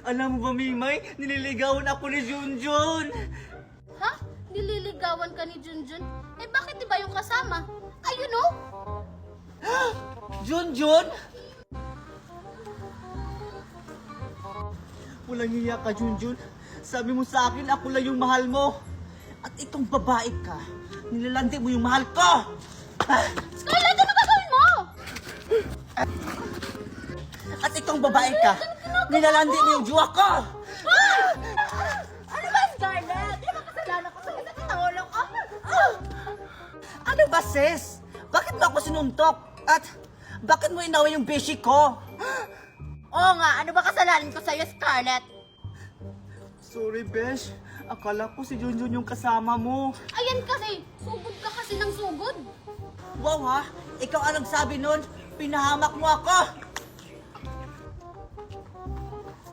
Alam mo ba, Mimay? Nililigawan ako ni Junjun. Ha? Nililigawan ka ni Junjun? Eh bakit iba yung kasama? Ayun oh! Junjun? Walang hiya ka, Junjun. Sabi mo sa akin, ako lang yung mahal mo. At itong babae ka, nilalandi mo yung mahal ko! Scarlett, ano gagawin mo? At itong babae ka, nilalandi mo yung jowa ko! Ano ba, Scarlett? Di ba kasalanan ko sa'yo sa katahulog ko? Ano ba, sis? Bakit mo ako sinuntok? At bakit mo inaway yung beshi ko? Oo nga, ano ba kasalanan ko sa'yo, Scarlett? Sorry, Besh. Akala ko si Junjun yung kasama mo. Ayan kasi, sugod ka kasi ng sugod. Wow ha? Ikaw ang nagsabi nun. Pinahamak mo ako.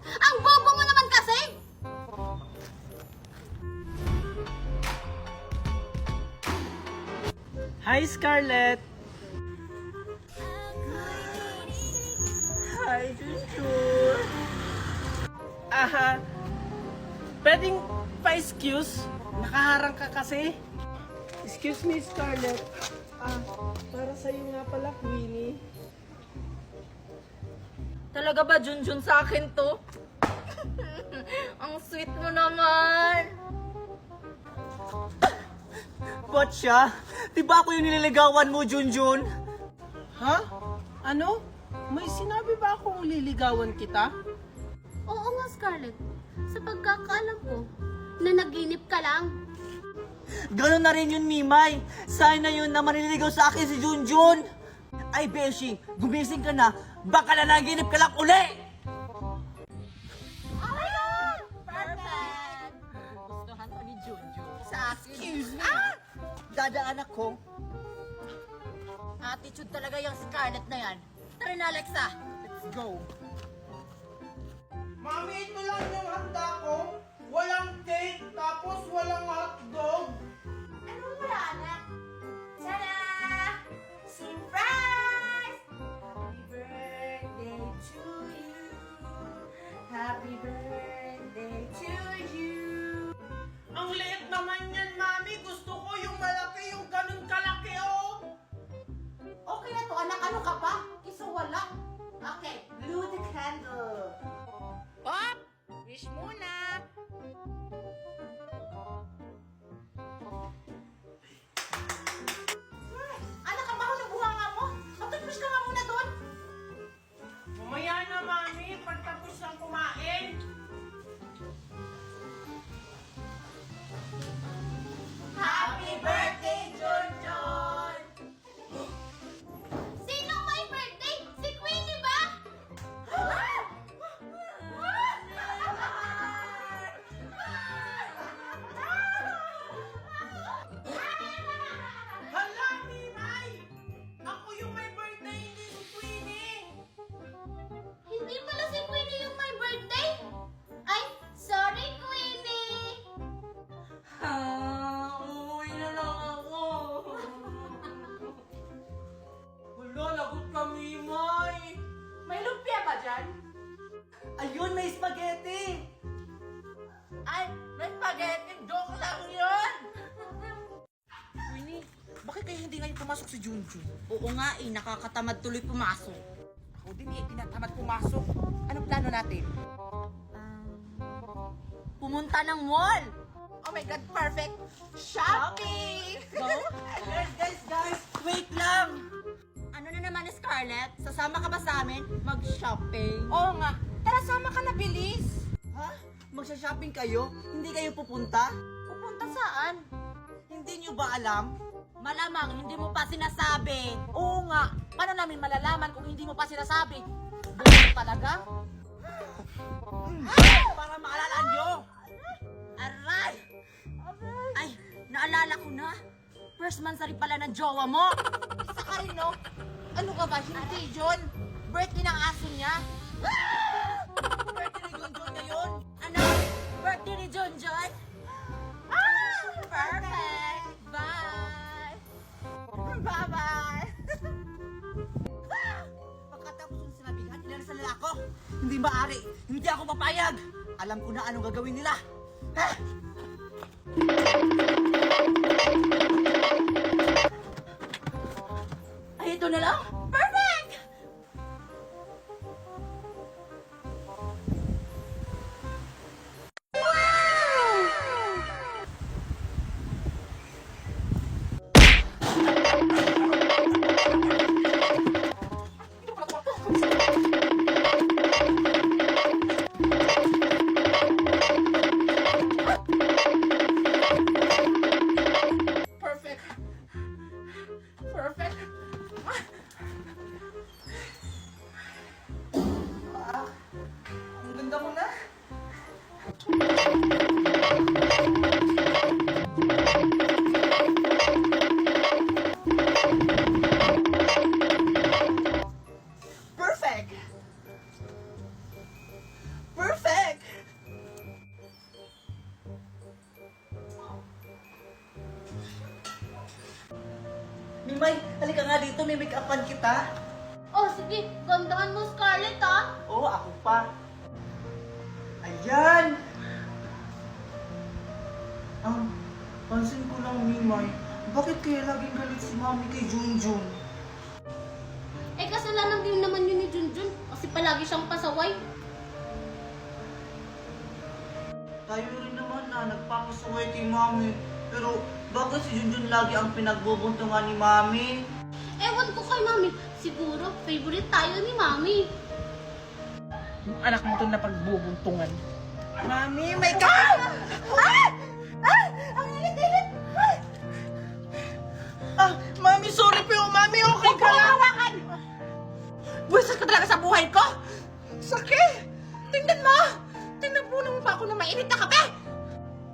Ang bobo mo naman kasi! Hi, Scarlett! Hi, Junjun. Pwedeng pa-excuse? Nakaharang ka kasi. Excuse me, Scarlett. Para sa'yo nga pala, Queenie. Talaga ba, Junjun, sa akin to? Ang sweet mo naman. Ba't siya? Di ba ako yung nililigawan mo, Junjun? Ha? Ano? May sinabi ba akong liligawan kita? Oo nga, Scarlett. Sa pagkakaalam ko, nanaginip ka lang. Ganon na rin yun, Mimay. Sana yun na manililigaw sa akin si Junjun. Ay, Beshi, gumising ka na. Baka nanaginip ka lang uli! Oh my God! Perfect! Gustuhan ko ni Junjun. Sa akin. Excuse me! Dadaan ako. Attitude talaga yung Scarlett na yan. Tara na, Alexa. Let's go. Mami, ito lang yung handa ko. Walang cake, tapos walang hotdog. Anong wala, anak? Tada! Surprise! Happy birthday to you. Happy birthday to you. Ang liit naman yan, Mami. Gusto ko yung malaki, yung ganun kalaki, oh. Okay na to, anak. Ano ka pa? Wala. Okay, blow the candle. Pop! Wish muna! Anak, ang baho ng buhanga mo. Mag-toothbrush ka nga muna doon. Mamaya na, Mami. Pagtapos ng kumain. Happy birthday, Junjun! Sinong may birthday? Si Queenie ba? Hala, Mimay! Ako yung may birthday, hindi si Queenie. Hindi pala si Queenie yung may birthday? Ay, sorry, Queenie! Uuwi na lang ako. Hala, lagot ka, Mimay. May lumpia ba dyan? Ayun, may spaghetti. Ay, may spaghetti! Joke lang yun! Winnie, bakit kayo hindi ngayon pumasok si Junjun? Oo nga nakakatamad tuloy pumasok. Ako din tinatamad pumasok. Anong plano natin? Pumunta ng mall! Oh my God, perfect! Shopping! Go? Guys, wait lang. Ano na naman, Scarlett? Sasama ka ba sa amin? Mag-shopping? Oo nga, tara sama ka na, bilis! Ha? Magsha-shopping kayo? Hindi kayo pupunta? Pupunta saan? Hindi nyo ba alam? Malamang hindi mo pa sinasabi. Oo nga, paano namin malalaman kung hindi mo pa sinasabi? Buwan talaga? Para maalala nyo. Aray! Ay, naalala ko na. First monthsary pala ng jowa mo. Isa ka rin, no? Ano ka ba? Hindi, John. Birthday ng aso niya. Birthday ni Junjun ngayon. Ano? Birthday ni Junjun? Perfect! Bye! Bye-bye! Pagkatapos yung sinabihan, inalis na nila ako. Hindi maaari. Hindi ako papayag! Alam ko na anong gagawin nila! Ha? Ay, ito na lang! Perfect! Perfect. Perfect. Ang ganda mo na! Perfect! Perfect! Mimay, halika nga dito, may make-upan kita. Oh, sige. Gandaan mo, Scarlett, ah. Oo, ako pa. Ayan! Pansin ko lang, Mimay, bakit kaya laging galit si Mami kay Junjun? Eh, kasalanan din naman yun ni Junjun. Kasi palagi siyang pasaway. Tayo rin naman na nagpapasuway kay Mami. Pero bakit si Junjun lagi ang pinagbubuntungan ni Mami? Ewan ko kay Mami. Siguro, favorite tayo ni Mami. Yung anak mo to na pagbubuntungan. Mami, may ka! Ang init-init! Mami, sorry po. Mami, okay ka lang. Hawakan! Buwisit ka talaga sa buhay ko! Sakit! Tingnan mo! Tinapunan mo pa ako ng mainit na kape!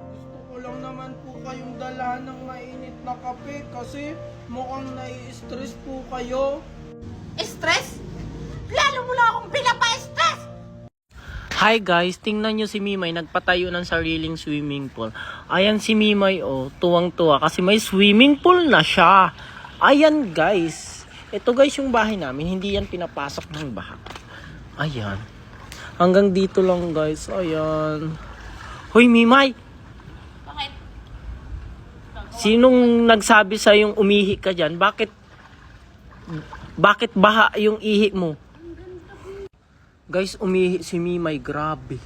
Gusto ko lang naman po kayong dala ng mainit na kape kasi mukhang nai-stress po kayo. Stress? Lalo mo lang akong pinapa-stress! Hi guys, tingnan nyo si Mimay nagpatayo ng sariling swimming pool. Ayan si Mimay oh, tuwang-tuwa kasi may swimming pool na siya. Ayan guys. Ito guys yung bahay namin, hindi yan pinapasok ng baha. Ayan. Hanggang dito lang guys, ayan. Hoy Mimay! Bakit? Sinong nagsabi sa yung umihi ka dyan? Bakit baha yung ihi mo? Guys, umihi si Mimay, grabe.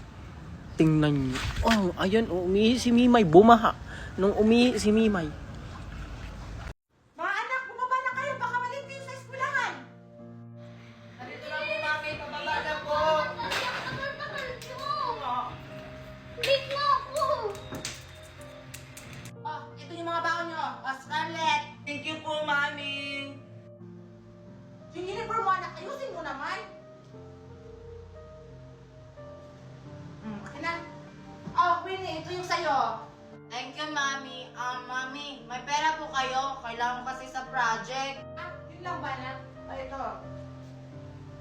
Tingnan niyo. Oh, ayan, oh, umihi si Mimay, bumaha. Nung umihi si Mimay. Mga anak, bumaba na kayo! Baka malit kayo sa eskwelahan! Nandito lang po, Mami. Pababa na po. Big mo ako! Oh, ito yung mga baon nyo. Oh, Scarlett! Thank you po, Mami! Yung uniform mo, anak, ayusin mo naman! Akin na. Oh, Winnie, ito yung sa'yo. Thank you, Mami. Mami, may pera po kayo. Kailangan ko kasi sa project. Yun lang ba, anak? Oh, ito.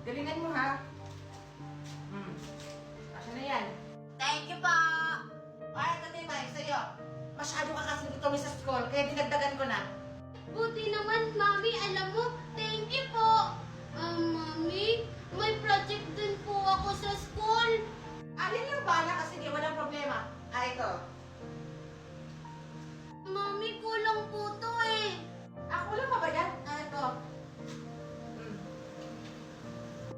Galingan mo, ha? Asa na yan? Thank you po. Ito din tayo sa'yo. Masyado ka kasi dito sa school, kaya dinagdagan ko na. Buti naman, Mami. Alam mo, thank you po. Mami, may project din po ako sa school. Alin lang ba, anak? Sige, walang problema. Ito. Mami, kulang po to eh. Kulang pa ba yan? Ito.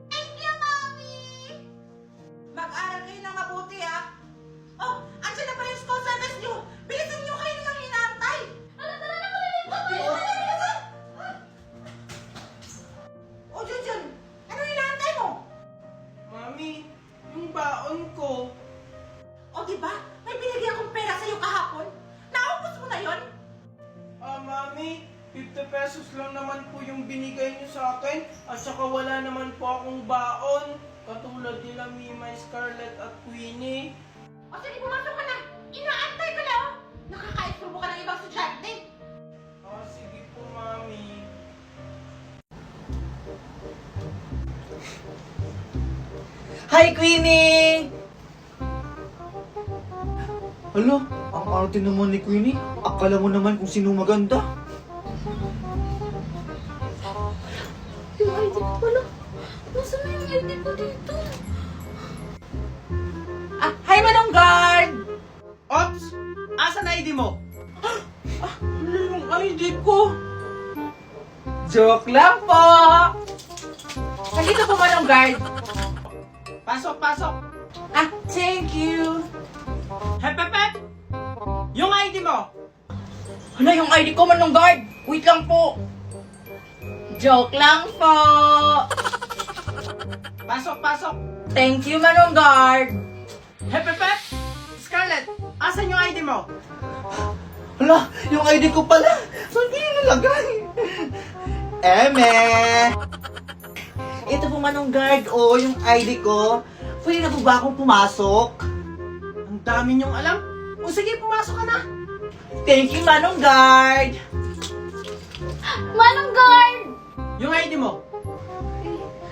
Thank you, Mami. Mag-aral kayo ng mabuti, ha? Oh, andyan na pala yung school service nyo. Bilisan nyo kayo nang hinaantay. Oh, Junjun, ano hinaantay mo? Mami, yung baon ko. O, diba? May binigyan akong pera sa'yo kahapon. Naubos mo na yon? Mami, 50 pesos lang naman po yung binigay niyo sa akin. At saka wala naman po akong baon. Katulad nila Mimay, Scarlett at Queenie. O, sige, pumasok ka na. Inaantay ka na, oh. Nakaka-exprobo ka ng ibang estudyante. Sige po, Mami. Hi, Queenie! Alo, ang arte naman ni Queenie. Akala mo naman kung sino maganda. Yung ID ko pala. Nasaan na yung ID ko dito? Hi, Manong Guard! Ops! Asan ID mo? Ano yung ID ko? Joke lang po! Nandito po, Manong Guard. Pasok, pasok! Ah, thank you! Hep, hep, hep! Yung ID mo! Ano yung ID ko, Manong Guard? Wait lang po. Joke lang po. Pasok, pasok! Thank you, Manong Guard. Hep, hep, hep! Scarlett, asan yung ID mo? Hala, yung ID ko pala. Saan ko yung nalagay? Eme! Ito po Manong Guard, o yung ID ko. Pwede na po ba akong pumasok? Ang dami niyong alam. O sige, pumasok ka na. Thank you, Manong Guard! Manong Guard! Yung ID mo.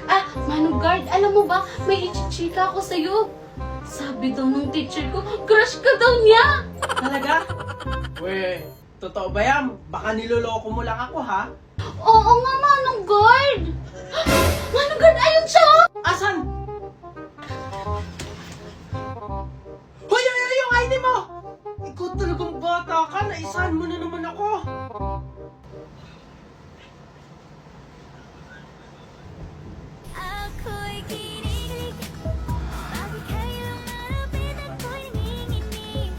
Ah, Manong Guard, alam mo ba, may ichichika ako sa'yo. Sabi daw nung teacher ko, crush ka daw niya. Talaga? Weh, totoo ba yan? Baka niloloko mo lang ako, ha? Oo nga, Manong Guard. Manong Guard, ayun siya. Asan? Hoy, hoy, hoy, yung ID mo! Ikaw talagang bata ka, naisahan mo na naman ako. ako'y kinikilig Bakit kayong malapit ako'y nanginginig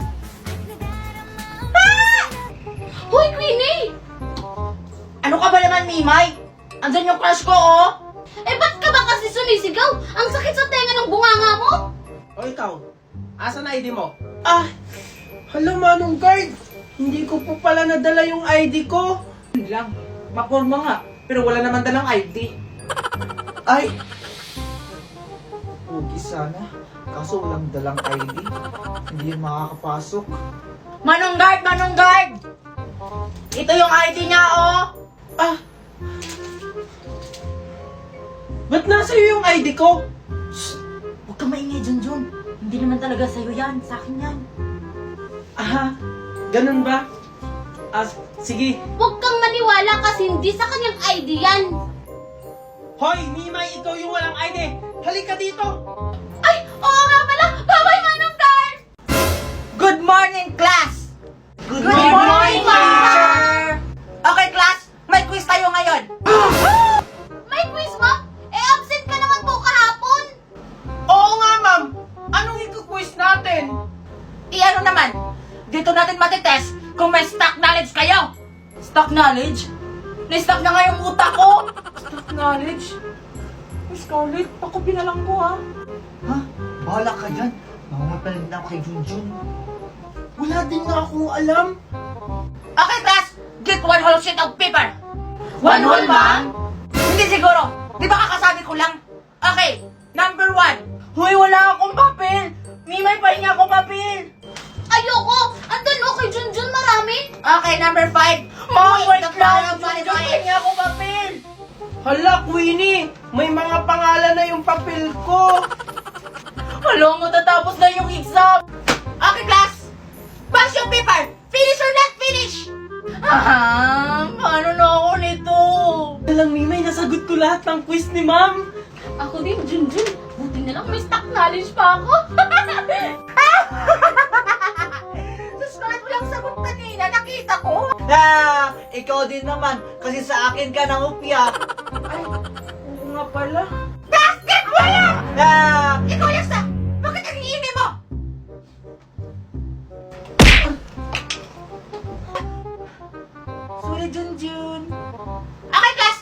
At nadarama ang Hoy, Queenie! Ano ka ba naman, Mimay? Andyan yung crush ko, oh! Eh, ba't ka ba kasi sumisigaw? Ang sakit sa tenga ng bunganga mo. O ikaw, asan ID mo? Ah, Hala, Manong Guard! Hindi ko po pala nadala yung ID ko. yun lang. Maporma nga. Pero wala naman dalang ID. Ay! Pugi sana. Kaso walang dalang ID. Hindi yan makakapasok. Manong Guard! Manong Guard! Ito yung ID niya, oh! Ah! Ba't nasa iyo yung ID ko? Huwag kang maingay, Junjun. Hindi naman talaga sa'yo yan. Sa akin yan. Ah, ganun ba? Ah, sige. Huwag kang maniwala kasi hindi sa kanyang ID yan. Hoy, Mimay, ikaw yung walang ID. Halika dito. Ay, oo nga pala. Bye-bye, Manong Guard. Good morning, class! Good morning, teacher! Okay, class. May quiz tayo ngayon. May quiz mo? Eh, absent ka naman po kahapon. Oo nga, ma'am. Anong ikuquiz natin? Iano naman, dito natin matitest kung may stock knowledge kayo. Stock knowledge? Na-stock na nga yung utak ko. Stock knowledge? Miss Scarlett, pakupi na lang ko, ha? Ha? Bahala ka dyan. Mamapalit na ako kay Junjun. Wala din nga akong alam. Okay, class. Get one whole sheet of paper. One whole ba? Hindi siguro. Di ba kakasabi ko lang? Okay, number 1. Hoy, wala akong papel. Mimay, pahinga ako papel. Ayoko. Andun o kay Junjun marami. Okay, number 5. Mom, wait lang. Pahinga ako papel. Hala, Queenie. May mga pangalan na yung papel ko. Alam mo, tatapos na yung exam. Okay, class. Pass yung paper. Finish or not finish? Paano na ako nito? Alam, Mimay, nasagot ko lahat ng quiz ni ma'am. Ako din, Junjun. Buti na lang may stock knowledge pa ako. Susunod mo lang sagot kanina, nakita ko. Ah! Ikaw din naman. Kasi sa akin ka nangupya. Ay, oo nga pala. Ah! Ikaw, Yasa! Bakit ang iimi mo? Sorry, Junjun. Okay, class!